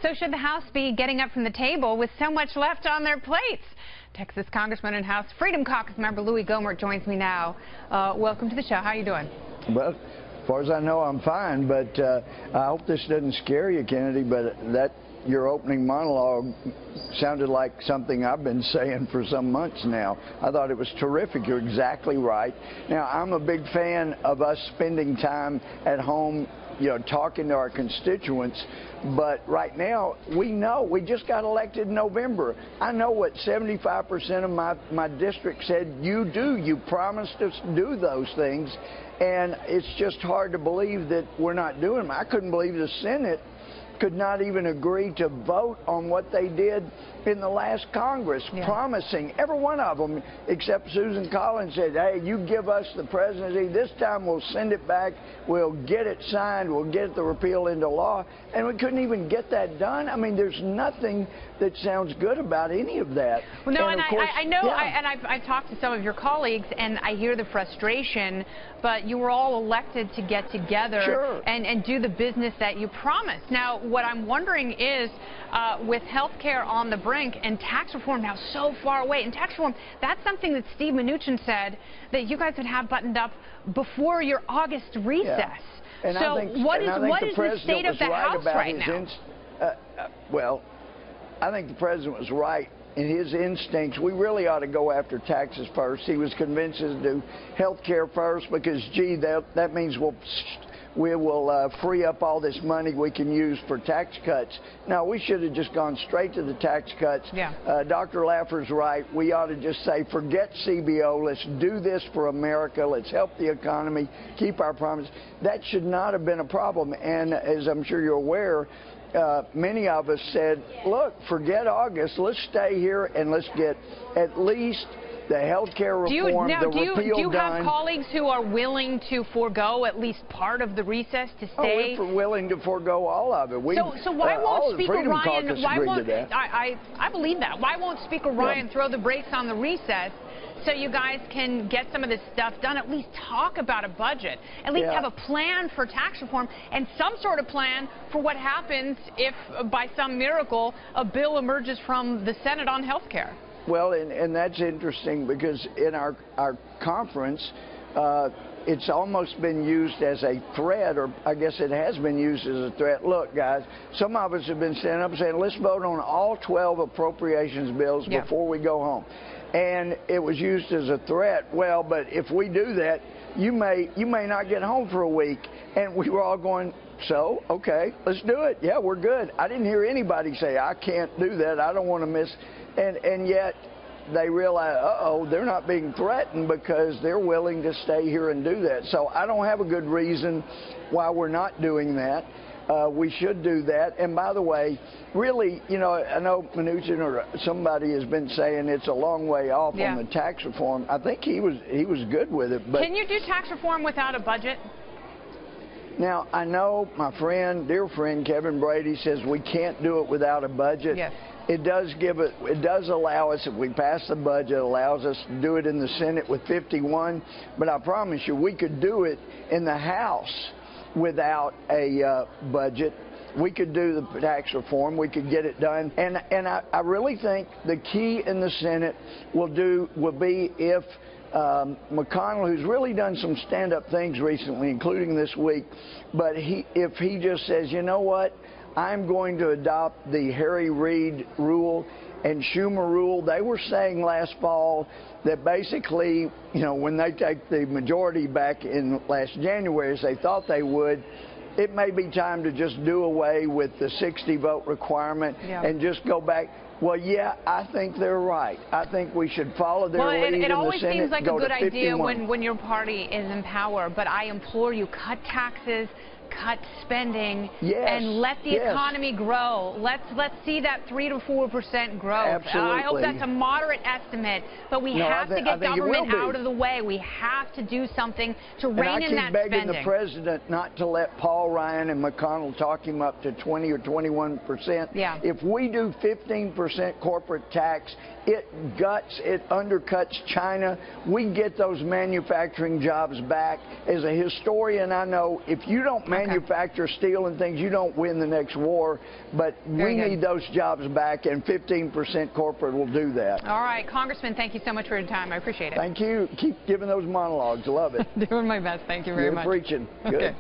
So should the House be getting up from the table with so much left on their plates? Texas Congressman and House Freedom Caucus member Louie Gohmert joins me now. Welcome to the show. How are you doing? Well, as far as I know, I'm fine, but I hope this doesn't scare you, Kennedy, but your opening monologue sounded like something I've been saying for some months now. I thought it was terrific. You're exactly right. Now, I'm a big fan of us spending time at home, talking to our constituents. But right now, we know we just got elected in November. I know what 75% of my district said you do. You promised us to do those things. And it's just hard to believe that we're not doing them. I couldn't believe the Senate could not even agree to vote on what they did in the last Congress, promising, every one of them, except Susan Collins said, hey, you give us the presidency, this time we'll send it back, we'll get it signed, we'll get the repeal into law, and we couldn't even get that done. I mean, there's nothing that sounds good about any of that. Well, no, and I know, and I've talked to some of your colleagues, and I hear the frustration, but you were all elected to get together and do the business that you promised. Now, what I'm wondering is, with health care on the brink and tax reform now so far away, and tax reform, that's something that Steve Mnuchin said that you guys would have buttoned up before your August recess. And so what is the state of the House right now? Well, I think the president was right in his instincts. We really ought to go after taxes first. He was convinced to do health care first because, gee, that means we will free up all this money we can use for tax cuts. No, we should have just gone straight to the tax cuts. Dr. Laffer's right. We ought to just say, forget CBO. Let's do this for America. Let's help the economy, keep our promise. That should not have been a problem. And as I'm sure you're aware, many of us said, look, forget August. Let's stay here and let's get at least the health care reform, the repeal done. Do you have colleagues who are willing to forego at least part of the recess to stay? Oh, we're willing to forego all of it. So why won't Speaker Ryan, I believe that. Why won't Speaker Ryan throw the brakes on the recess so you guys can get some of this stuff done, at least talk about a budget, at least have a plan for tax reform and some sort of plan for what happens if, by some miracle, a bill emerges from the Senate on health care? Well, and that's interesting because in our conference, it's almost been used as a threat, or I guess it has been used as a threat. Look, guys, some of us have been standing up and saying, let's vote on all 12 appropriations bills before we go home. And it was used as a threat. Well, but if we do that, you may not get home for a week. And we were all going, so, okay, let's do it. Yeah, we're good. I didn't hear anybody say, I can't do that. I don't want to miss. And yet they realize, uh-oh, they're not being threatened because they're willing to stay here and do that. So I don't have a good reason why we're not doing that. We should do that. And by the way, really, I know Mnuchin or somebody has been saying it's a long way off on the tax reform. I think he was good with it. But can you do tax reform without a budget? Now, I know my dear friend Kevin Brady says we can't do it without a budget. Yes. It does allow us, if we pass the budget, allows us to do it in the Senate with 51. But I promise you, we could do it in the House without a budget. We could do the tax reform. We could get it done. And I really think the key in the Senate will be if McConnell, who's really done some stand-up things recently, including this week, but if he just says, you know what, I'm going to adopt the Harry Reid rule and Schumer rule. They were saying last fall that basically, when they take the majority back in last January, as they thought they would, it may be time to just do away with the 60-vote requirement and just go back. Well, yeah, I think they're right. I think we should follow their lead in the Senate. It always seems like a good idea when your party is in power, but I implore you, cut taxes, cut spending, and let the economy grow. Let's see that 3 to 4% growth. Absolutely. I hope that's a moderate estimate, but we have to get government out of the way. We have to do something to rein in that spending. I keep begging the president not to let Paul Ryan and McConnell talk him up to 20 or 21%. If we do 15% corporate tax, it undercuts China. We get those manufacturing jobs back. As a historian, I know if you don't manufacture steel and things, you don't win the next war. But we need those jobs back, and 15% corporate will do that. All right, Congressman, thank you so much for your time. I appreciate it. Thank you. Keep giving those monologues. Love it. Doing my best. Thank you very much. You're preaching. Good. Okay.